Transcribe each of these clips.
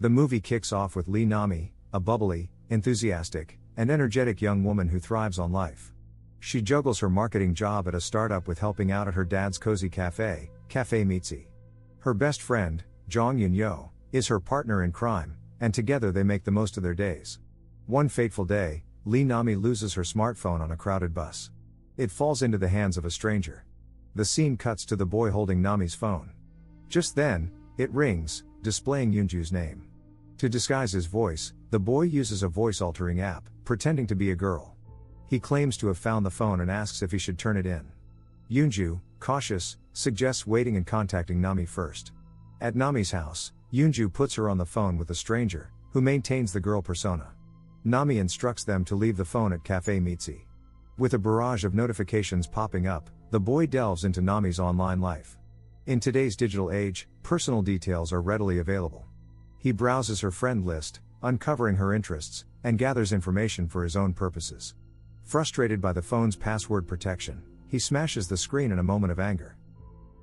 The movie kicks off with Nami, a bubbly, enthusiastic, and energetic young woman who thrives on life. She juggles her marketing job at a startup with helping out at her dad's cozy cafe, Cafe Mitzi. Her best friend, Jong Yun-yo, is her partner in crime, and together they make the most of their days. One fateful day, Nami loses her smartphone on a crowded bus. It falls into the hands of a stranger. The scene cuts to the boy holding Nami's phone. Just then, it rings, displaying Yoonju's name. To disguise his voice, the boy uses a voice-altering app, pretending to be a girl. He claims to have found the phone and asks if he should turn it in. Yoonju, cautious, suggests waiting and contacting Nami first. At Nami's house, Yoonju puts her on the phone with a stranger, who maintains the girl persona. Nami instructs them to leave the phone at Cafe Mitzi. With a barrage of notifications popping up, the boy delves into Nami's online life. In today's digital age, personal details are readily available. He browses her friend list, uncovering her interests, and gathers information for his own purposes. Frustrated by the phone's password protection, he smashes the screen in a moment of anger.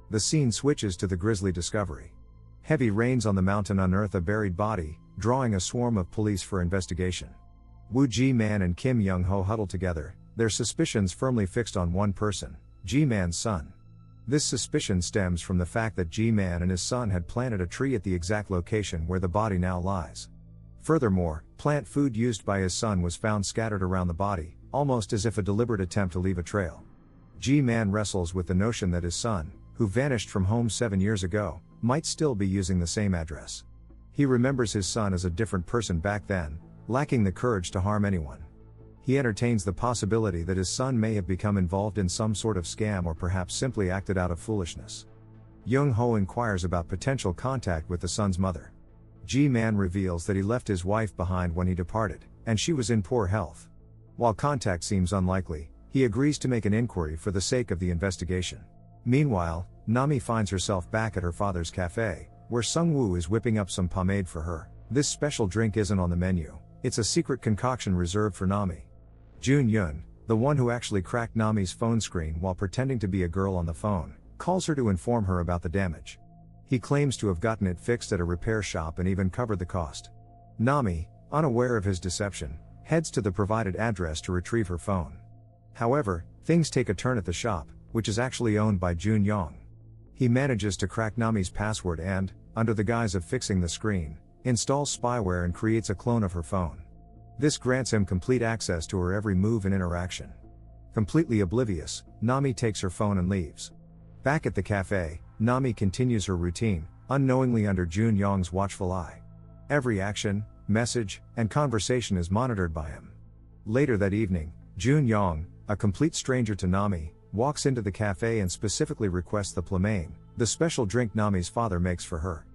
The scene switches to the grisly discovery. Heavy rains on the mountain unearth a buried body, drawing a swarm of police for investigation. Woo Ji-man and Kim Young-ho huddle together, their suspicions firmly fixed on one person, Ji-man's son. This suspicion stems from the fact that Ji-man and his son had planted a tree at the exact location where the body now lies. Furthermore, plant food used by his son was found scattered around the body, almost as if a deliberate attempt to leave a trail. Ji-man wrestles with the notion that his son, who vanished from home 7 years ago, might still be using the same address. He remembers his son as a different person back then, lacking the courage to harm anyone. He entertains the possibility that his son may have become involved in some sort of scam or perhaps simply acted out of foolishness. Young-ho inquires about potential contact with the son's mother. Ji-man reveals that he left his wife behind when he departed, and she was in poor health. While contact seems unlikely, he agrees to make an inquiry for the sake of the investigation. Meanwhile, Nami finds herself back at her father's cafe, where Sung-woo is whipping up some pomade for her. This special drink isn't on the menu, it's a secret concoction reserved for Nami. Jun-yoon, the one who actually cracked Nami's phone screen while pretending to be a girl on the phone, calls her to inform her about the damage. He claims to have gotten it fixed at a repair shop and even covered the cost. Nami, unaware of his deception, heads to the provided address to retrieve her phone. However, things take a turn at the shop, which is actually owned by Jun-young. He manages to crack Nami's password and, under the guise of fixing the screen, installs spyware and creates a clone of her phone. This grants him complete access to her every move and interaction. Completely oblivious, Nami takes her phone and leaves. Back at the cafe, Nami continues her routine, unknowingly under Jun-young's watchful eye. Every action, message, and conversation is monitored by him. Later that evening, Jun-young, a complete stranger to Nami, walks into the cafe and specifically requests the plamane, the special drink Nami's father makes for her.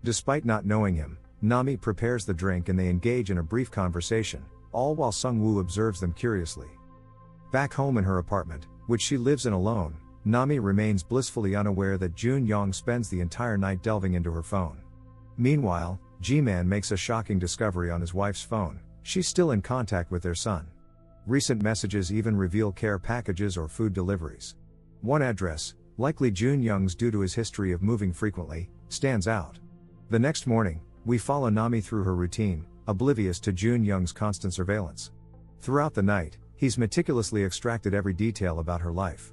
Despite not knowing him, Nami prepares the drink and they engage in a brief conversation, all while Sung-woo observes them curiously. Back home in her apartment, which she lives in alone, Nami remains blissfully unaware that Jun-young spends the entire night delving into her phone. Meanwhile, Ji-man makes a shocking discovery on his wife's phone: she's still in contact with their son. Recent messages even reveal care packages or food deliveries. One address, likely Jun-young's due to his history of moving frequently, stands out. The next morning, we follow Nami through her routine, oblivious to Jun-young's constant surveillance. Throughout the night, he's meticulously extracted every detail about her life.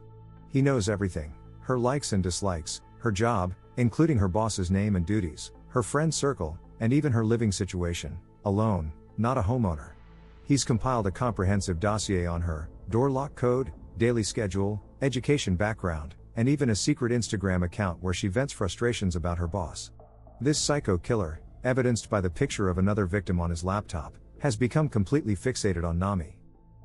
He knows everything: her likes and dislikes, her job, including her boss's name and duties, her friend circle, and even her living situation, alone, not a homeowner. He's compiled a comprehensive dossier on her: door lock code, daily schedule, education background, and even a secret Instagram account where she vents frustrations about her boss. This psycho killer, evidenced by the picture of another victim on his laptop, has become completely fixated on Nami.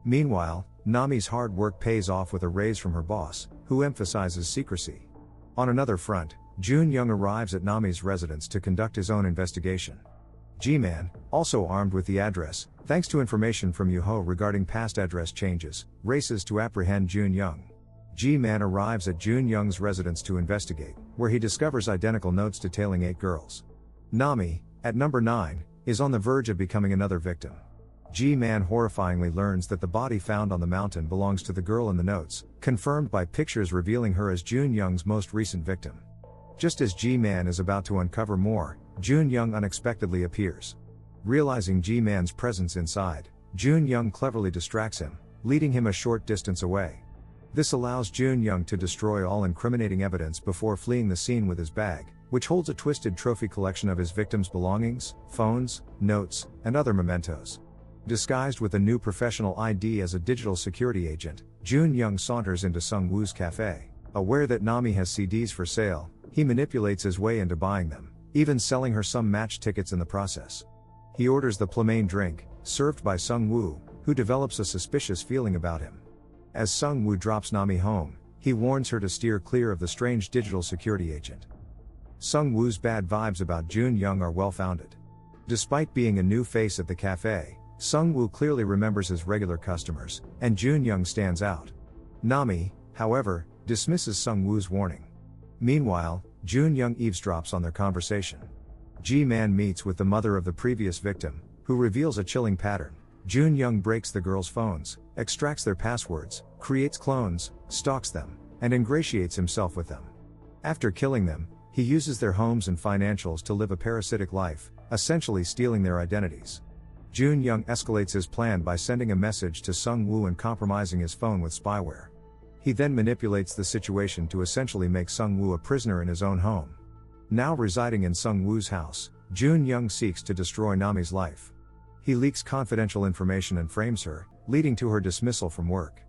Meanwhile, Nami's hard work pays off with a raise from her boss, who emphasizes secrecy. On another front, Jun-young arrives at Nami's residence to conduct his own investigation. Ji-man, also armed with the address, thanks to information from Yoo-ho regarding past address changes, races to apprehend Jun-young. Ji-man arrives at Jun-young's residence to investigate, where he discovers identical notes detailing 8 girls. Nami, at number 9, is on the verge of becoming another victim. Ji-man horrifyingly learns that the body found on the mountain belongs to the girl in the notes, confirmed by pictures revealing her as Jun-young's most recent victim. Just as Ji-man is about to uncover more, Joon-young unexpectedly appears. Realizing G-man's presence inside, Joon-young cleverly distracts him, leading him a short distance away. This allows Joon-young to destroy all incriminating evidence before fleeing the scene with his bag, which holds a twisted trophy collection of his victims' belongings, phones, notes, and other mementos. Disguised with a new professional ID as a digital security agent, Joon-young saunters into Sung-woo's cafe. Aware that Nami has CDs for sale, he manipulates his way into buying them, even selling her some match tickets in the process. He orders the plain drink, served by Sung-woo, who develops a suspicious feeling about him. As Sung-woo drops Nami home, he warns her to steer clear of the strange digital security agent. Sung-woo's bad vibes about Joon-young are well-founded. Despite being a new face at the cafe, Sung-woo clearly remembers his regular customers, and Joon-young stands out. Nami, however, dismisses Sung-woo's warning. Meanwhile, Joon-young eavesdrops on their conversation. G-man meets with the mother of the previous victim, who reveals a chilling pattern. Joon-young breaks the girls' phones, extracts their passwords, creates clones, stalks them, and ingratiates himself with them. After killing them, he uses their homes and financials to live a parasitic life, essentially stealing their identities. Joon-young escalates his plan by sending a message to Sung-woo and compromising his phone with spyware. He then manipulates the situation to essentially make Sung-woo a prisoner in his own home. Now residing in Sung-woo's house, Joon-young seeks to destroy Nami's life. He leaks confidential information and frames her, leading to her dismissal from work.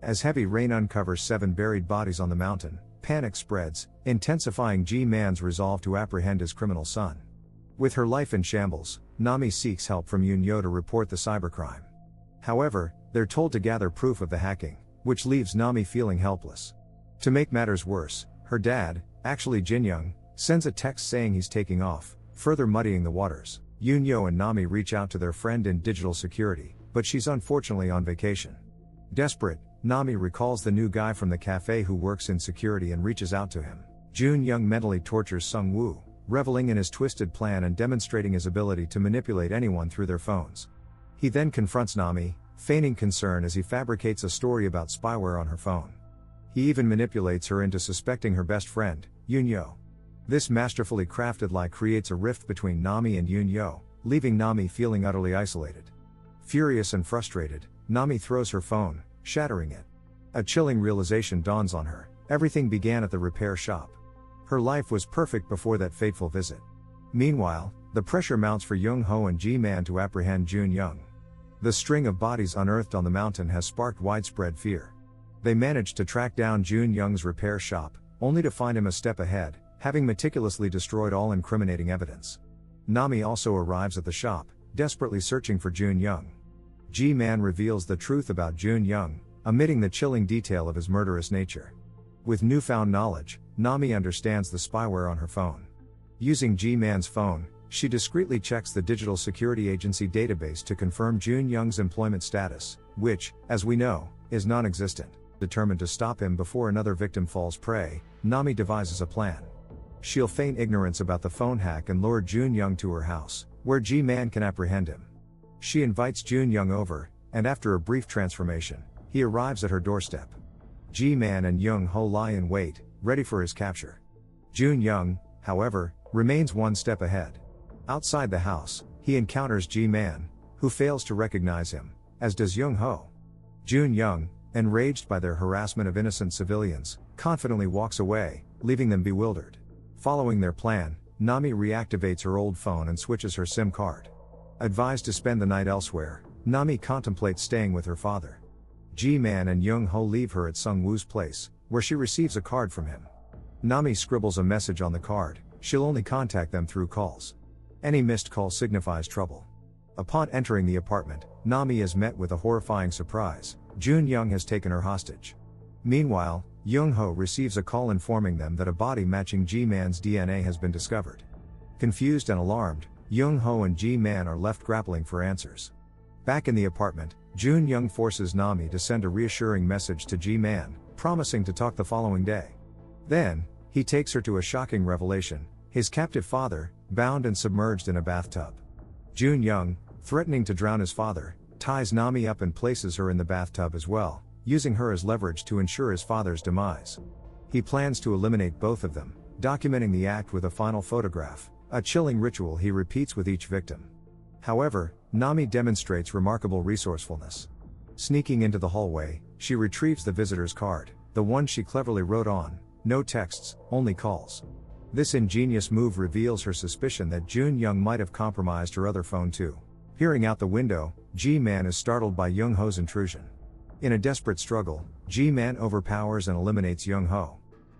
As heavy rain uncovers 7 buried bodies on the mountain, panic spreads, intensifying G-man's resolve to apprehend his criminal son. With her life in shambles, Nami seeks help from Yoon-yo to report the cybercrime. However, they're told to gather proof of the hacking, which leaves Nami feeling helpless. To make matters worse, her dad, actually Jin-young, sends a text saying he's taking off, further muddying the waters. Yoon-yo and Nami reach out to their friend in digital security, but she's unfortunately on vacation. Desperate, Nami recalls the new guy from the cafe who works in security and reaches out to him. Joon-young mentally tortures Sung-woo, reveling in his twisted plan and demonstrating his ability to manipulate anyone through their phones. He then confronts Nami, feigning concern as he fabricates a story about spyware on her phone. He even manipulates her into suspecting her best friend, Yoon-yo. This masterfully crafted lie creates a rift between Nami and Yoon-yo, leaving Nami feeling utterly isolated. Furious and frustrated, Nami throws her phone, shattering it. A chilling realization dawns on her: everything began at the repair shop. Her life was perfect before that fateful visit. Meanwhile, the pressure mounts for Young-ho and G-man to apprehend Joon-young. The string of bodies unearthed on the mountain has sparked widespread fear. They manage to track down Joon-young's repair shop, only to find him a step ahead, having meticulously destroyed all incriminating evidence. Nami also arrives at the shop, desperately searching for Joon-young. G-man reveals the truth about Joon-young, omitting the chilling detail of his murderous nature. With newfound knowledge, Nami understands the spyware on her phone. Using G-man's phone, she discreetly checks the digital security agency database to confirm Joon-young's employment status, which, as we know, is non-existent. Determined to stop him before another victim falls prey, Nami devises a plan. She'll feign ignorance about the phone hack and lure Joon-young to her house, where G-man can apprehend him. She invites Joon-young over, and after a brief transformation, he arrives at her doorstep. G-man and Young-ho lie in wait, ready for his capture. Joon-young, however, remains one step ahead. Outside the house, he encounters G-man, who fails to recognize him, as does Young-ho. Joon-young, enraged by their harassment of innocent civilians, confidently walks away, leaving them bewildered. Following their plan, Nami reactivates her old phone and switches her SIM card. Advised to spend the night elsewhere, Nami contemplates staying with her father. G-man and Young-ho leave her at Sung-woo's place, where she receives a card from him. Nami scribbles a message on the card: she'll only contact them through calls. Any missed call signifies trouble. Upon entering the apartment, Nami is met with a horrifying surprise: Joon-young has taken her hostage. Meanwhile, Young-ho receives a call informing them that a body matching G-man's DNA has been discovered. Confused and alarmed, Young-ho and G-man are left grappling for answers. Back in the apartment, Joon-young forces Nami to send a reassuring message to G-man, promising to talk the following day. Then, he takes her to a shocking revelation: his captive father, bound and submerged in a bathtub. Joon-young, threatening to drown his father, ties Nami up and places her in the bathtub as well, using her as leverage to ensure his father's demise. He plans to eliminate both of them, documenting the act with a final photograph, A chilling ritual he repeats with each victim. However, Nami demonstrates remarkable resourcefulness. Sneaking into the hallway, she retrieves the visitor's card, the one she cleverly wrote on, no texts, only calls. This ingenious move reveals her suspicion that Jun Young might have compromised her other phone too. Peering out the window, G-Man is startled by Young Ho's intrusion. In a desperate struggle, G-Man overpowers and eliminates Young Ho.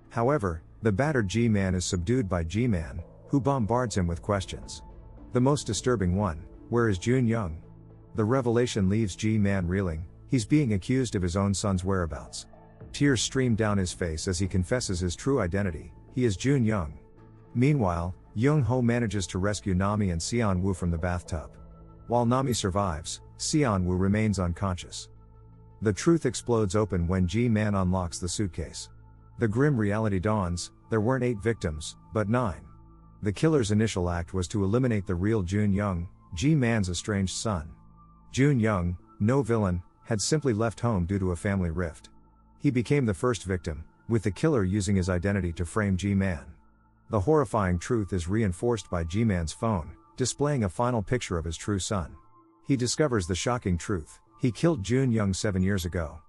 However, the battered G-Man is subdued by G-Man, who bombards him with questions. The most disturbing one: where is Jun Young? The revelation leaves G-Man reeling. He's being accused of his own son's whereabouts. Tears stream down his face as he confesses his true identity: he is Jun Young. Meanwhile, Young Ho manages to rescue Nami and Si-wan from the bathtub. While Nami survives, Si-wan remains unconscious. The truth explodes open when G-Man unlocks the suitcase. The grim reality dawns: there weren't 8 victims, but 9. The killer's initial act was to eliminate the real Jun Young, G-Man's estranged son. Jun Young, no villain, had simply left home due to a family rift. He became the first victim, with the killer using his identity to frame G-Man. The horrifying truth is reinforced by G-Man's phone, displaying a final picture of his true son. He discovers the shocking truth: he killed Jun Young 7 years ago.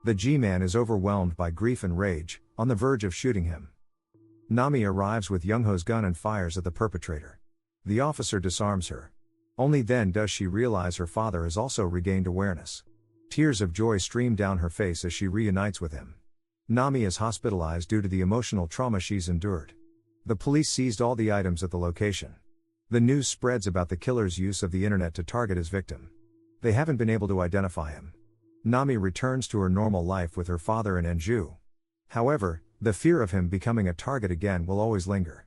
The G-Man is overwhelmed by grief and rage, on the verge of shooting him. Nami arrives with Young Ho's gun and fires at the perpetrator. The officer disarms her. Only then does she realize her father has also regained awareness. Tears of joy stream down her face as she reunites with him. Nami is hospitalized due to the emotional trauma she's endured. The police seized all the items at the location. The news spreads about the killer's use of the internet to target his victim. They haven't been able to identify him. Nami returns to her normal life with her father in Anju. However, the fear of him becoming a target again will always linger.